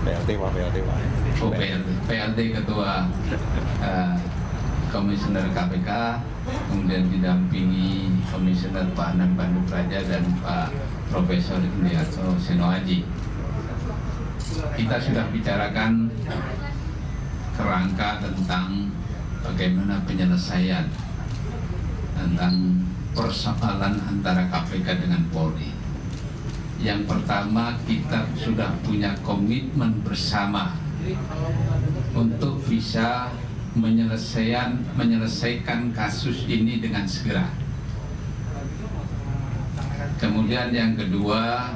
PLT Pak. Oh, PLT Ketua Komisioner KPK, kemudian didampingi Komisioner Pak Anang Pandu Praja dan Pak Profesor Indiarto Senoaji. Kita sudah bicarakan kerangka tentang bagaimana penyelesaian tentang persoalan antara KPK dengan Polri. Yang pertama, kita sudah punya komitmen bersama untuk bisa menyelesaikan kasus ini dengan segera. Kemudian yang kedua,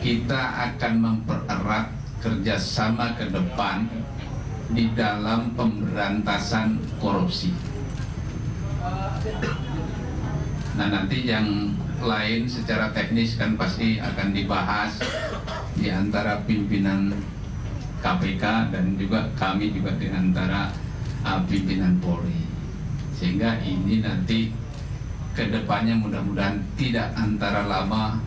kita akan mempererat kerjasama ke depan di dalam pemberantasan korupsi. Nah, nanti yang lain secara teknis kan pasti akan dibahas di antara pimpinan KPK dan juga kami juga di antara pimpinan Polri, sehingga ini nanti kedepannya mudah-mudahan tidak antara lama,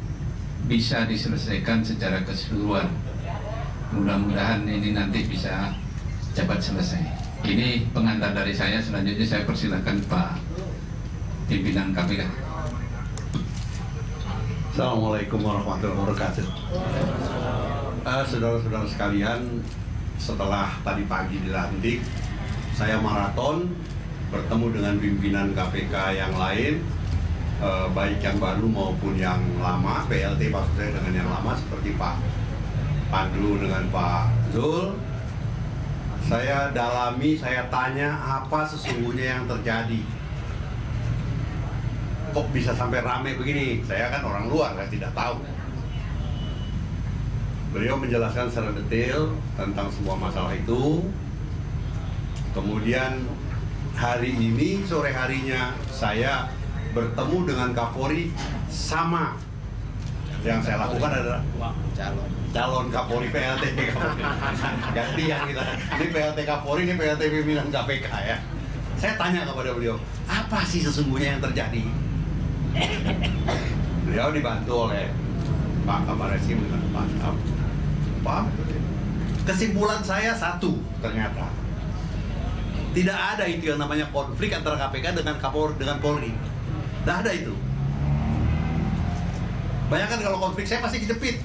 bisa diselesaikan secara keseluruhan. Mudah-mudahan ini nanti bisa cepat selesai. Ini pengantar dari saya. Selanjutnya saya persilakan Pak pimpinan KPK. Assalamualaikum warahmatullahi wabarakatuh. Saudara-saudara sekalian, setelah tadi pagi dilantik, saya maraton bertemu dengan pimpinan KPK yang lain, baik yang baru maupun yang lama, PLT maksud saya dengan yang lama seperti Pak Pandu dengan Pak Zul. Saya dalami, saya tanya apa sesungguhnya yang terjadi. Kok bisa sampai rame begini? Saya kan orang luar, saya tidak tahu. Beliau menjelaskan secara detail tentang semua masalah itu. Kemudian hari ini, sore harinya, saya bertemu dengan Kapolri sama. Yang saya lakukan adalah calon Kapolri PLT Kapolri. Gantian kita. Ini PLT Kapolri, ini PLT pimpinan KPK ya. Saya tanya kepada beliau, apa sih sesungguhnya yang terjadi? Beliau dibantu oleh Pak Kabar Eskrim dengan Pak. Kesimpulan saya satu, ternyata tidak ada itu yang namanya konflik antara KPK dengan Polri. Tidak ada itu. Bayangkan kalau konflik, saya pasti kejepit.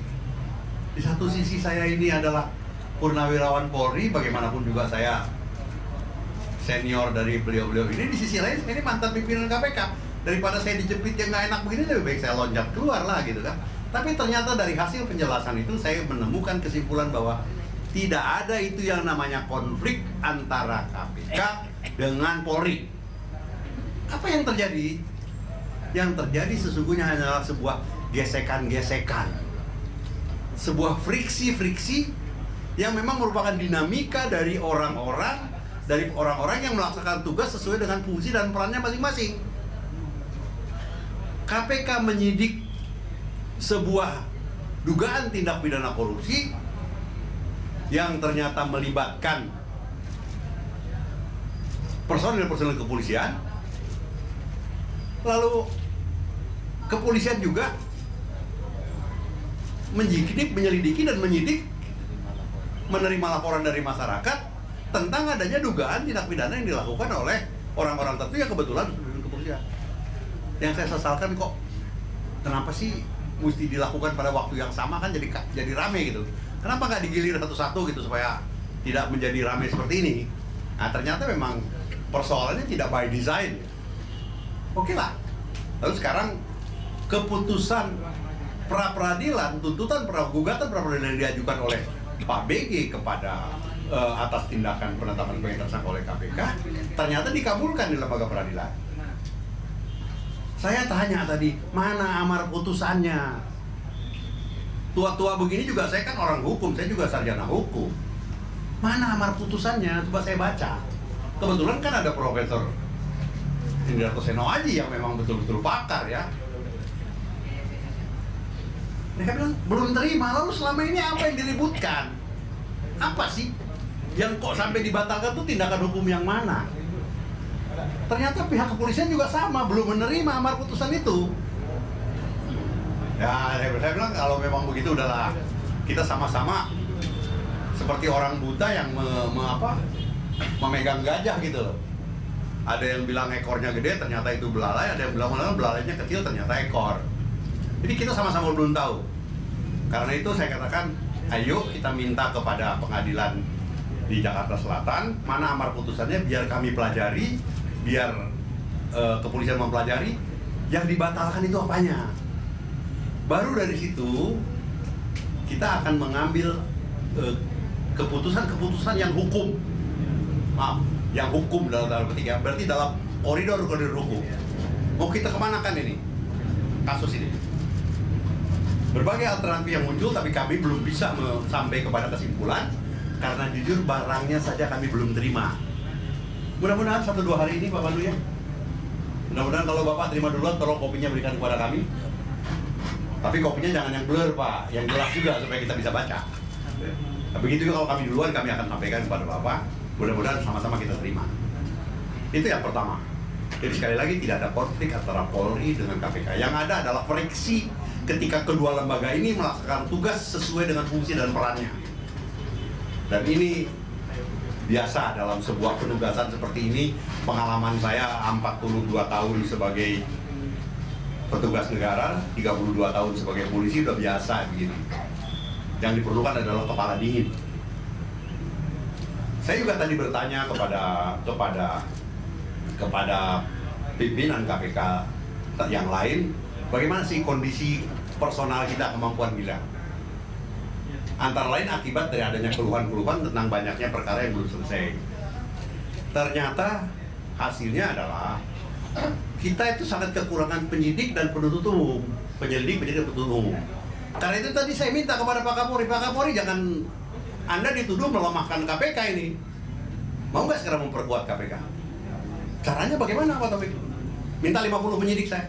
Di satu sisi saya ini adalah purnawirawan Polri, bagaimanapun juga saya senior dari beliau-beliau ini. Di sisi lain, ini mantan pimpinan KPK. Daripada saya dijepit yang nggak enak begini, lebih baik saya loncat keluar lah gitu kan. Tapi ternyata dari hasil penjelasan itu saya menemukan kesimpulan bahwa tidak ada itu yang namanya konflik antara KPK dengan Polri. Apa yang terjadi? Yang terjadi sesungguhnya hanyalah sebuah gesekan-gesekan, sebuah friksi-friksi yang memang merupakan dinamika dari orang-orang yang melaksanakan tugas sesuai dengan fungsi dan perannya masing-masing. KPK menyidik sebuah dugaan tindak pidana korupsi yang ternyata melibatkan personil-personil kepolisian. Lalu kepolisian juga menyelidiki dan menyidik, menerima laporan dari masyarakat tentang adanya dugaan tindak pidana yang dilakukan oleh orang-orang tertentu yang kebetulan di kepolisian. Yang saya sesalkan, kok kenapa sih mesti dilakukan pada waktu yang sama, kan jadi rame gitu. Kenapa nggak digilir satu-satu gitu supaya tidak menjadi rame seperti ini? Nah, ternyata memang persoalannya tidak by design. Oke lah. Lalu sekarang keputusan pra-peradilan, tuntutan gugatan pra-peradilan yang diajukan oleh Pak BG kepada atas tindakan penetapan sebagai tersangka oleh KPK ternyata dikabulkan di lembaga peradilan. Saya tanya tadi, mana amar putusannya? Tua-tua begini juga, saya kan orang hukum, saya juga sarjana hukum. Mana amar putusannya? Coba saya baca. Kebetulan kan ada Profesor Indiarto Senoaji yang memang betul-betul pakar ya. Mereka bilang belum terima. Lalu selama ini apa yang diributkan? Apa sih yang kok sampai dibatalkan tuh tindakan hukum yang mana? Ternyata pihak kepolisian juga sama, belum menerima amar putusan itu. Ya, saya bilang kalau memang begitu udahlah, kita sama-sama seperti orang buta yang memegang gajah gitu loh. Ada yang bilang ekornya gede, ternyata itu belalai. Ada yang bilang belalainya kecil, ternyata ekor. Jadi kita sama-sama belum tahu. Karena itu saya katakan, ayo kita minta kepada pengadilan di Jakarta Selatan, mana amar putusannya, biar kami pelajari, biar kepolisian mempelajari, yang dibatalkan itu apanya. Baru dari situ, kita akan mengambil keputusan-keputusan yang hukum. Maaf, yang hukum dalam tanda petik ya, berarti dalam koridor hukum. Mau kita kemanakan ini kasus ini? Berbagai alternatif yang muncul, tapi kami belum bisa sampai kepada kesimpulan karena jujur barangnya saja kami belum terima. Mudah-mudahan 1-2 hari ini Pak Pandu ya. Mudah-mudahan kalau Bapak terima duluan, tolong kopinya berikan kepada kami. Tapi kopinya jangan yang blur Pak, yang jelas juga supaya kita bisa baca. Tapi begitu juga kalau kami duluan, kami akan sampaikan kepada Bapak. Mudah-mudahan sama-sama kita terima. Itu yang pertama. Jadi sekali lagi tidak ada konflik antara Polri dengan KPK. Yang ada adalah friksi ketika kedua lembaga ini melaksanakan tugas sesuai dengan fungsi dan perannya. Dan ini biasa dalam sebuah penugasan seperti ini. Pengalaman saya 42 tahun sebagai petugas negara, 32 tahun sebagai polisi udah biasa begini. Yang diperlukan adalah kepala dingin. Saya juga tadi bertanya kepada pimpinan KPK yang lain, bagaimana sih kondisi personal kita, kemampuan kita. Antara lain akibat dari adanya keluhan-keluhan tentang banyaknya perkara yang belum selesai. Ternyata hasilnya adalah kita itu sangat kekurangan penyidik dan penuntut umum. Penyelidik, penuntut umum. Karena itu tadi saya minta kepada Pak Kapolri jangan Anda dituduh melemahkan KPK ini. Mau nggak segera memperkuat KPK? Caranya bagaimana Pak Taufik? Minta 50 penyidik saya.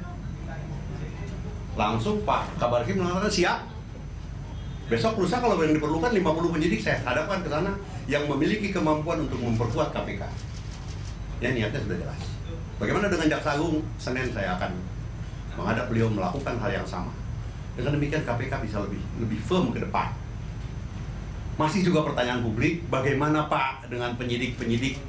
Langsung Pak Kabar Eskrim mengatakan siap. Besok lusa kalau yang diperlukan 50 penyidik saya hadapkan ke sana yang memiliki kemampuan untuk memperkuat KPK. Ya niatnya sudah jelas. Bagaimana dengan Jaksa Agung? Senin saya akan menghadap beliau melakukan hal yang sama. Dengan demikian KPK bisa lebih firm ke depan. Masih juga pertanyaan publik, bagaimana Pak dengan penyidik-penyidik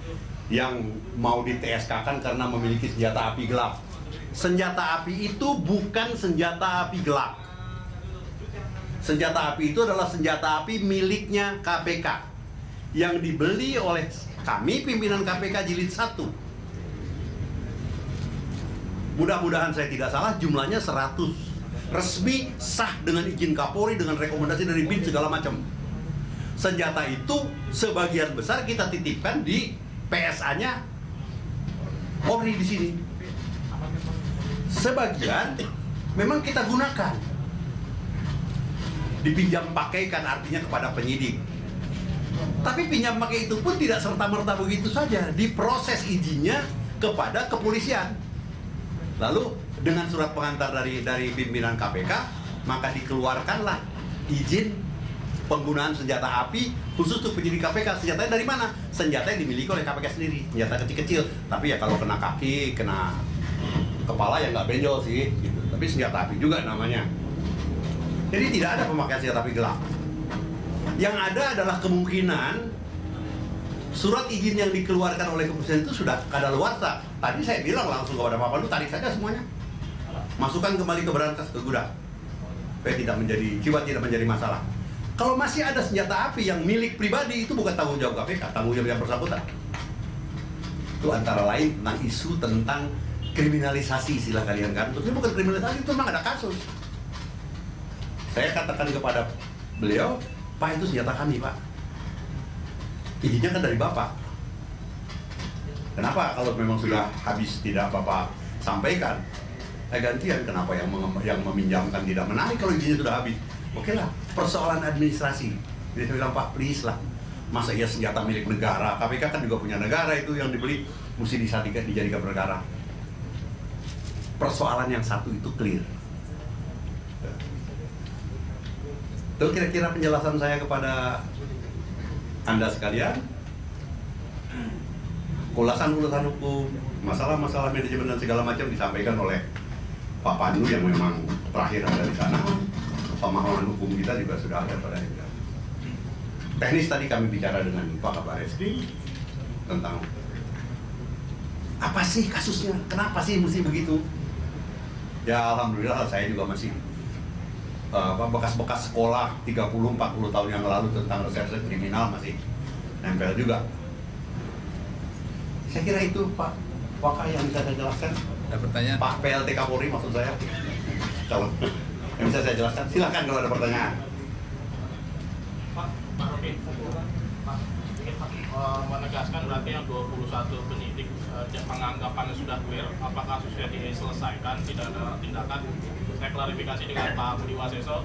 yang mau di TSK-kan karena memiliki senjata api gelap? Senjata api itu bukan senjata api gelap. Senjata api itu adalah senjata api miliknya KPK yang dibeli oleh kami pimpinan KPK jilid 1. Mudah-mudahan saya tidak salah, jumlahnya 100. Resmi, sah dengan izin Kapolri, dengan rekomendasi dari BIN segala macam. Senjata itu sebagian besar kita titipkan di PSA-nya Polri di sini. Sebagian memang kita gunakan. Dipinjam pakaikan artinya kepada penyidik. Tapi pinjam pakai itu pun tidak serta-merta begitu saja. Diproses izinnya kepada kepolisian. Lalu dengan surat pengantar dari pimpinan KPK, maka dikeluarkanlah izin penggunaan senjata api khusus untuk penyidik KPK. Senjatanya dari mana? Senjata yang dimiliki oleh KPK sendiri. Senjata kecil-kecil. Tapi ya kalau kena kaki, kena kepala ya nggak benjol sih. Gitu. Tapi senjata api juga namanya. Jadi tidak ada pemakaian senjata api gelap. Yang ada adalah kemungkinan surat izin yang dikeluarkan oleh kepolisian itu sudah kadaluarsa. Tadi saya bilang langsung kepada Pak Pandu, tarik saja semuanya. Masukkan kembali ke berangkas ke gudang. Supaya tidak menjadi masalah. Kalau masih ada senjata api yang milik pribadi, itu bukan tanggung jawab KPK, tanggung jawab yang bersangkutan. Itu antara lain tentang isu tentang kriminalisasi istilah kalian kan. Itu bukan kriminalisasi, itu memang ada kasus. Saya katakan kepada beliau, Pak itu senjata kami Pak. Izinnya kan dari Bapak. Kenapa kalau memang sudah habis tidak Bapak sampaikan? Gantian kenapa yang meminjamkan tidak menarik kalau izinnya sudah habis? Oke lah, persoalan administrasi. Jadi saya bilang, Pak, please lah. Masa iya senjata milik negara? KPK kan juga punya negara itu yang dibeli, mesti dijadikan perkara. Persoalan yang satu itu clear. Itu kira-kira penjelasan saya kepada Anda sekalian. Ulasan-ulasan hukum, masalah-masalah manajemen dan segala macam disampaikan oleh Pak Pandu yang memang terakhir ada di sana. Pak pemahaman hukum kita juga sudah ada pada itu. Teknis tadi kami bicara dengan Pak Kabar Eskrim tentang apa sih kasusnya, kenapa sih mesti begitu. Ya alhamdulillah saya juga masih bekas-bekas sekolah 30-40 tahun yang lalu tentang reserse kriminal masih nempel juga. Saya kira itu Pak Waka yang bisa saya jelaskan. Ada pertanyaan? Pak PLT Kapolri maksud saya. Kalau yang bisa saya jelaskan, silakan kalau ada pertanyaan. Pak Rokin, Pak ingin menegaskan berarti yang 21 penyidik penganggapannya sudah clear, apakah kasusnya diselesaikan, tidak ada tindakan. Saya klarifikasi dengan Pak Budi Waseso,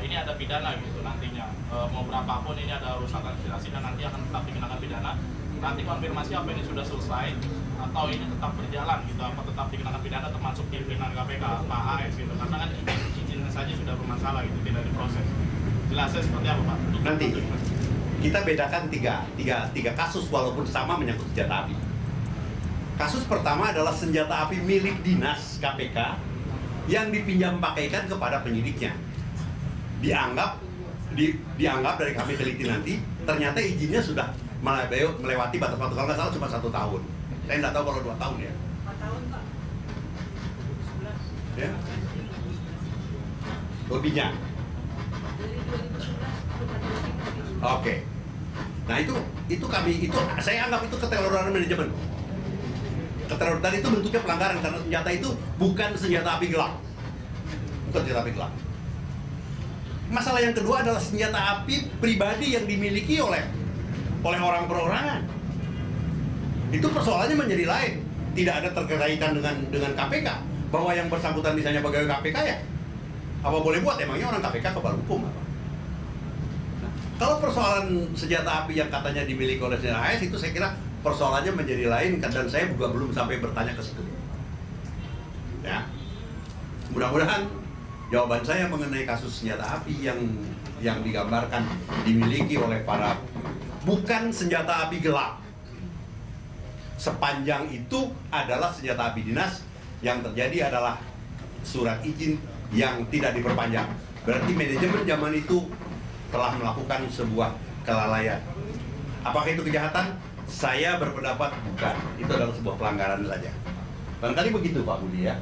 ini ada pidana gitu nantinya, mau berapapun ini ada urusan administrasi dan nanti akan tetap dikenakan pidana. Nanti konfirmasi apa ini sudah selesai atau ini tetap berjalan gitu, apa tetap dikenakan pidana termasuk pimpinan KPK Pak AS gitu, karena kan izinnya saja sudah bermasalah gitu, tidak diproses. Jelasnya seperti apa Pak? Nanti kita bedakan tiga kasus walaupun sama menyangkut senjata api. Kasus pertama adalah senjata api milik dinas KPK yang dipinjam pakaikan kepada penyidiknya. Dianggap dari kami teliti nanti, ternyata izinnya sudah melewati batas waktu, kalau nggak salah cuma 1 tahun. Saya nggak tahu kalau 2 tahun ya. 4 tahun Pak. Ya. Lebihnya. Dari 2011 Oke. Nah itu saya anggap itu keterlaluan manajemen. Dan itu bentuknya pelanggaran karena senjata itu bukan senjata api gelap. Bukan senjata api gelap. Masalah yang kedua adalah senjata api pribadi yang dimiliki oleh orang perorangan. Itu persoalannya menjadi lain. Tidak ada terkaitan dengan KPK. Bahwa yang bersangkutan misalnya pegawai KPK ya, apa boleh buat? Emangnya orang KPK kebal hukum apa? Nah, kalau persoalan senjata api yang katanya dimiliki oleh senjata AS itu saya kira persoalannya menjadi lain dan saya juga belum sampai bertanya ke situ. Ya, mudah-mudahan jawaban saya mengenai kasus senjata api yang digambarkan dimiliki oleh para bukan senjata api gelap. Sepanjang itu adalah senjata api dinas, yang terjadi adalah surat izin yang tidak diperpanjang. Berarti manajemen zaman itu telah melakukan sebuah kelalaian. Apakah itu kejahatan? Saya berpendapat bukan. Itu adalah sebuah pelanggaran saja. Barangkali begitu Pak Budi ya.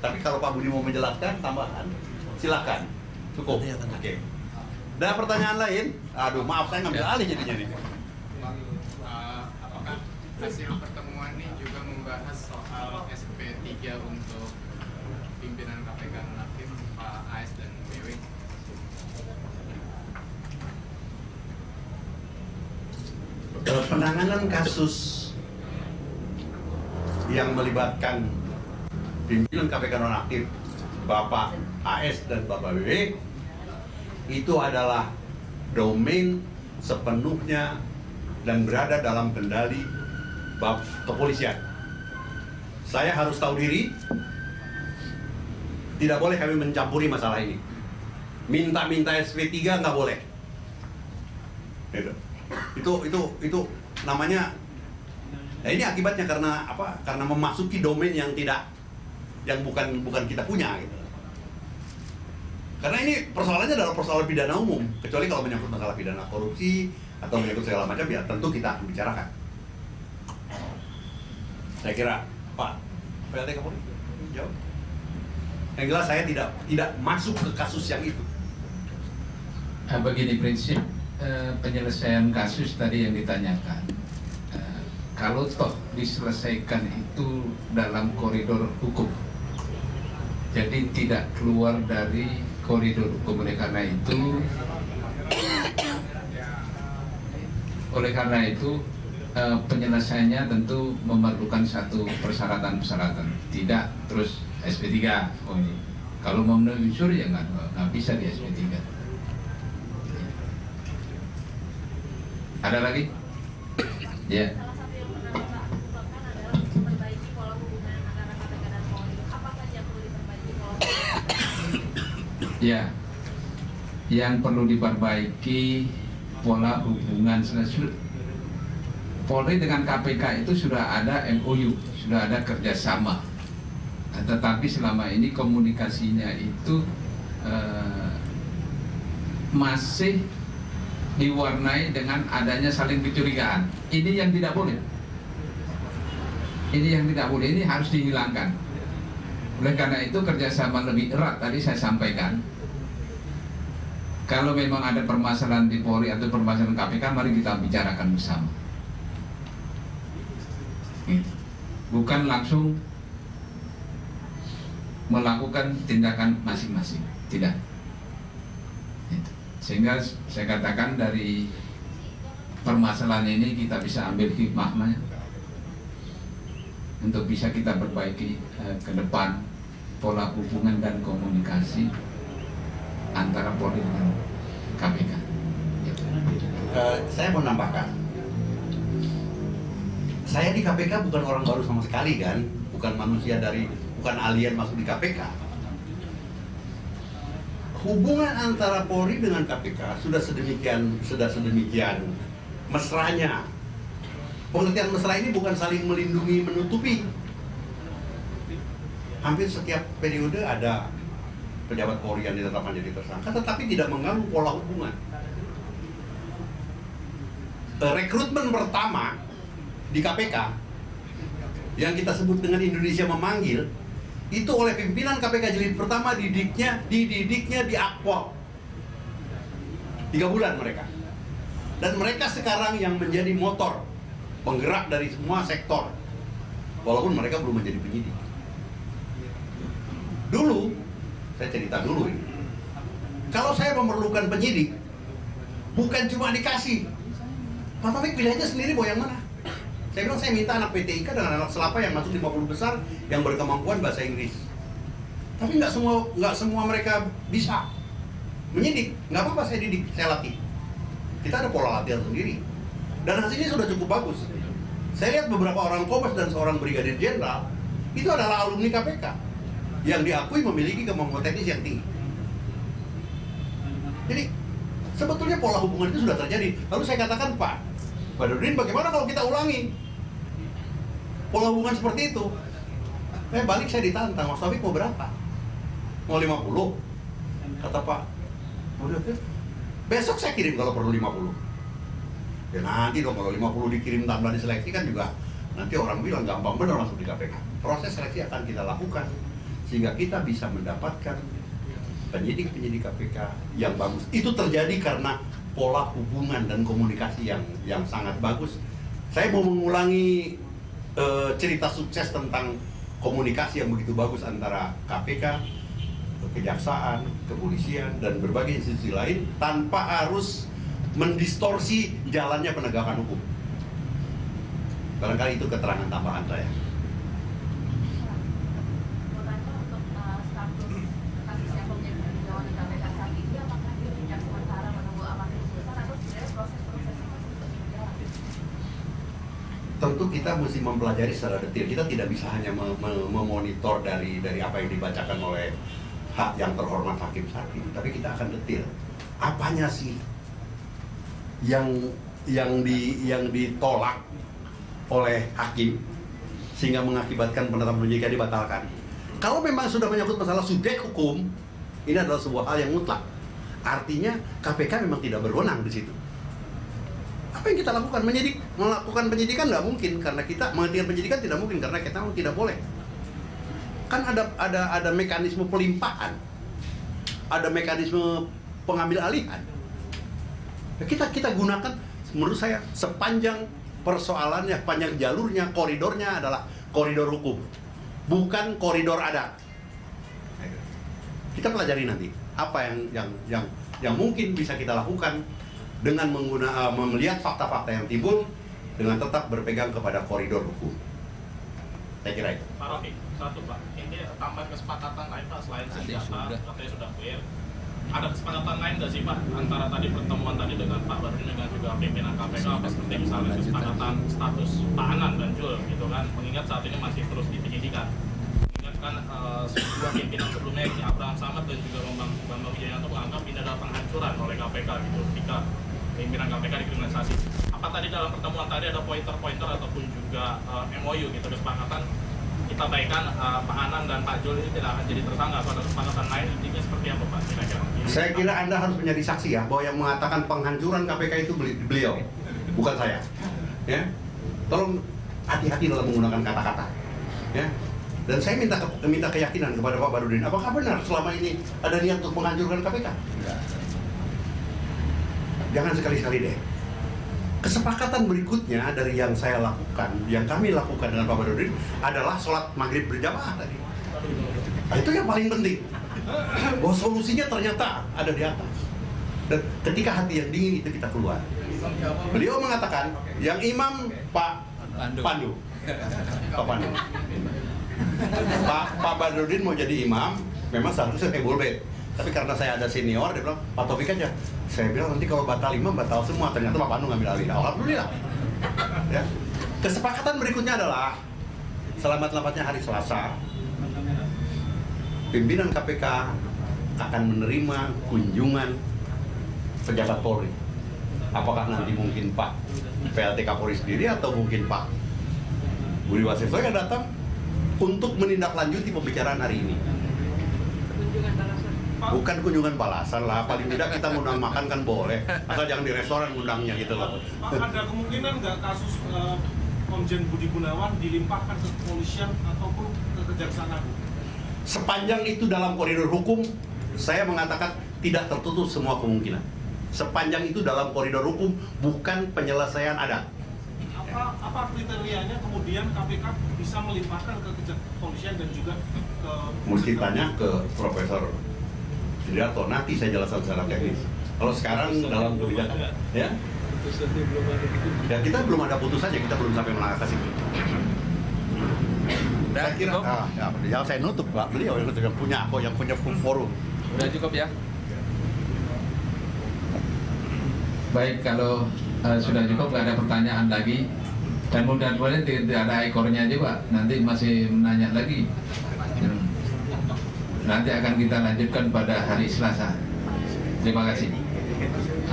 Tapi kalau Pak Budi mau menjelaskan tambahan, silakan. Cukup. Oke. Ada pertanyaan lain? Aduh, maaf saya ngambil alih jadinya nih. Apakah hasil pertemuan ini juga membahas soal SP3 untuk pimpinan KPK nonaktif Pak AS dan BW? Penanganan kasus yang melibatkan pimpinan KPK nonaktif Bapak AS dan Bapak BW itu adalah domain sepenuhnya dan berada dalam kendali kepolisian. Saya harus tahu diri, tidak boleh kami mencampuri masalah ini. Minta-minta SP3 nggak boleh. Itu namanya. Nah ini akibatnya karena apa? Karena memasuki domain yang bukan kita punya gitu. Karena ini persoalannya adalah persoalan pidana umum, kecuali kalau menyangkut masalah pidana korupsi atau menyangkut segala macam ya tentu kita akan bicarakan. Saya kira Pak PLT Kapolri jawab. Yang jelas saya tidak masuk ke kasus yang itu. Begini prinsip penyelesaian kasus tadi yang ditanyakan. Kalau toh diselesaikan itu dalam koridor hukum, jadi tidak keluar dari koridor hukum. Oleh karena itu penyelesaiannya tentu memerlukan satu persyaratan-persyaratan. Tidak terus SP3. Oh ini kalau memenuhi unsur ya nggak bisa di SP3. Ada lagi? Ya. Salah satu yang pernah Bapak ungkapkan adalah memperbaiki pola hubungan antara KPK dan Polri. Apa saja yang perlu diperbaiki pola hubungan? Ya, yang perlu diperbaiki pola hubungan Polri dengan KPK itu sudah ada MOU, sudah ada kerjasama. Tetapi selama ini komunikasinya itu masih diwarnai dengan adanya saling kecurigaan. Ini yang tidak boleh. Ini yang tidak boleh, ini harus dihilangkan. Oleh karena itu kerjasama lebih erat tadi saya sampaikan. Kalau memang ada permasalahan di Polri atau permasalahan KPK, mari kita bicarakan bersama. Bukan langsung melakukan tindakan masing-masing, tidak. Sehingga saya katakan dari permasalahan ini kita bisa ambil hikmahnya untuk bisa kita perbaiki ke depan pola hubungan dan komunikasi antara Polri dengan KPK. Saya mau nambahkan, saya di KPK bukan orang baru sama sekali kan, bukan bukan alien masuk di KPK. Hubungan antara Polri dengan KPK sudah sedemikian mesranya. Pengertian mesra ini bukan saling melindungi menutupi. Hampir setiap periode ada pejabat Polri yang ditetapkan jadi tersangka, tetapi tidak mengganggu pola hubungan. Rekrutmen pertama di KPK yang kita sebut dengan Indonesia Memanggil itu oleh pimpinan KPK jilid pertama dididiknya di Akpol 3 bulan mereka, dan mereka sekarang yang menjadi motor penggerak dari semua sektor, walaupun mereka belum menjadi penyidik. Dulu, saya cerita dulu ini, kalau saya memerlukan penyidik, bukan cuma dikasih, Pak Taufik pilih aja sendiri mau yang mana. Saya bilang saya minta anak PTIK dengan anak Selapa yang masuk 50 besar yang berkemampuan bahasa Inggris. Tapi nggak semua mereka bisa menyidik. Nggak apa-apa, saya didik, saya latih. Kita ada pola latihan sendiri. Dan hasilnya sudah cukup bagus. Saya lihat beberapa orang Kopes dan seorang Brigadir Jenderal itu adalah alumni KPK yang diakui memiliki kemampuan teknis yang tinggi. Jadi sebetulnya pola hubungan itu sudah terjadi. Lalu saya katakan, Pak Badrudin, bagaimana kalau kita ulangi pola hubungan seperti itu? Balik saya ditantang, Mas Taufik mau berapa? Mau 50? Kata Pak, besok saya kirim kalau perlu 50. Ya nanti dong kalau 50 dikirim tanpa diseleksi kan juga nanti orang bilang gampang benar masuk di KPK. Proses seleksi akan kita lakukan sehingga kita bisa mendapatkan penyidik-penyidik KPK yang bagus. Itu terjadi karena pola hubungan dan komunikasi yang sangat bagus. Saya mau mengulangi cerita sukses tentang komunikasi yang begitu bagus antara KPK, kejaksaan, kepolisian, dan berbagai institusi lain tanpa harus mendistorsi jalannya penegakan hukum. Barangkali itu keterangan tambahan saya. Untuk status kasus yang menjadi peninjauan di KPK saat ini, apakah dia tidak sementara menunggu amanat putusan atau sebenarnya proses-prosesnya masih terus berjalan? Tentu kita mesti mempelajari secara detail. Kita tidak bisa hanya memonitor dari apa yang dibacakan oleh hak yang terhormat Hakim Sakti, tapi kita akan detail. Apanya sih yang ditolak oleh hakim sehingga mengakibatkan penetapan penyidikan dibatalkan. Kalau memang sudah menyangkut masalah subjek hukum, ini adalah sebuah hal yang mutlak. Artinya KPK memang tidak berwenang di situ. Apa yang kita lakukan? Melakukan penyidikan nggak mungkin karena kita menghentikan penyidikan tidak mungkin karena kita tidak boleh. Kan ada mekanisme pelimpahan, ada mekanisme pengambil alihan. Kita gunakan, menurut saya sepanjang persoalannya, panjang jalurnya, koridornya adalah koridor hukum, bukan koridor adat. Kita pelajari nanti apa yang mungkin bisa kita lakukan dengan melihat fakta-fakta yang timbul dengan tetap berpegang kepada koridor hukum. Saya kira itu. Pak Rofi, satu Pak, ini tambahan kesepakatan lain Pak selain senjata, katanya sudah clear. Ada kesepakatan lain nggak sih Pak antara tadi pertemuan tadi dengan Pak Badrudin dengan juga pimpinan KPK, seperti misalnya kesepakatan status Pak Anan dan Jul gitu kan, mengingat saat ini masih terus di penyidikan. Mengingat kan sebuah pimpinan sebelumnya ini Abraham Samad dan juga Bambang Wijayanto menganggap ini adalah penghancuran oleh KPK gitu ketika pimpinan KPK dikriminalisasi. Apa tadi dalam pertemuan tadi ada pointer-pointer ataupun juga MOU gitu kesepakatan kita disampaikan Pak Anang dan Pak Jul ini tidak akan jadi tersangka pada kesepakatan lain, intinya seperti apa Pak? Kira-kira. Saya kira Anda harus menjadi saksi ya bahwa yang mengatakan penghancuran KPK itu beliau, bukan saya. Ya, tolong hati-hati dalam menggunakan kata-kata. Ya, dan saya minta keyakinan kepada Pak Badrudin. Apakah benar selama ini ada niat untuk menghancurkan KPK? Jangan sekali-sekali deh. Kesepakatan berikutnya dari yang saya lakukan, yang kami lakukan dengan Pak Badrudin adalah sholat maghrib berjamaah tadi. Nah, itu yang paling penting. Bahwa solusinya ternyata ada di atas. Dan ketika hati yang dingin itu kita keluar. Beliau mengatakan yang imam Pak Pandu. Pak Badrudin mau jadi imam, memang seharusnya saya boleh. Tapi karena saya ada senior, dia bilang, Pak Taufik aja. Saya bilang nanti kalau batal imam, batal semua. Ternyata Pak Pandu ngambil alih. Alhamdulillah. Ya. Kesepakatan berikutnya adalah selamat-selamatnya hari Selasa, pimpinan KPK akan menerima kunjungan pejabat Polri. Apakah nanti mungkin Pak PLT Kapolri sendiri atau mungkin Pak Budi Waseso yang datang untuk menindaklanjuti pembicaraan hari ini. Bukan kunjungan balasan lah, paling tidak kita ngundang makan kan boleh, asal jangan di restoran ngundangnya gitu loh. Pak, ada kemungkinan nggak kasus Komjen Budi Gunawan dilimpahkan ke kepolisian ataupun ke Kejaksaan Agung? Sepanjang itu dalam koridor hukum, saya mengatakan tidak tertutup semua kemungkinan. Sepanjang itu dalam koridor hukum, bukan penyelesaian adat. Apa kriterianya kemudian KPK bisa melimpahkan ke kepolisian dan juga ke... Mesti tanya ke Profesor Sudiarto, nanti saya jelaskan secara teknis. Kalau sekarang dalam kebijakan, ya kita belum ada putusannya, kita belum sampai melangkah ke situ. Saya kira, yang saya nutup Pak, beliau yang punya forum. Udah cukup ya? Baik, kalau sudah cukup, nggak ada pertanyaan lagi. Dan mudah-mudahan tidak ada ekornya juga, nanti masih menanya lagi. Nanti akan kita lanjutkan pada hari Selasa. Terima kasih.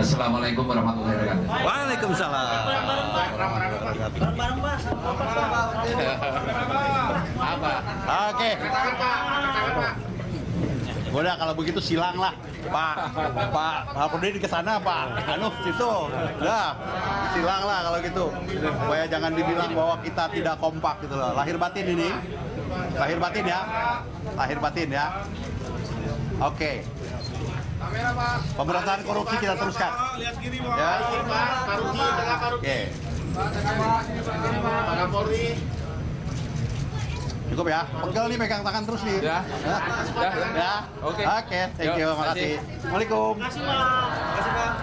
Assalamualaikum warahmatullahi wabarakatuh. Waalaikumsalam. Apa? Oke. Udah kalau begitu silanglah Pak Purdin ke sana Pak situ. Udah silanglah kalau gitu. Supaya jangan dibilang bahwa kita tidak kompak gitu loh. Lahir batin ini. Lahir batin ya. Oke. Pemberantasan korupsi kita teruskan. Lihat kiri Pak. Ya. Oke. Pak Kapolri. Cukup ya. Pegel nih pegang tangan terus nih. Ya. Ya. Oke. Oke, thank you. Makasih. Assalamualaikum. Terima kasih Pak.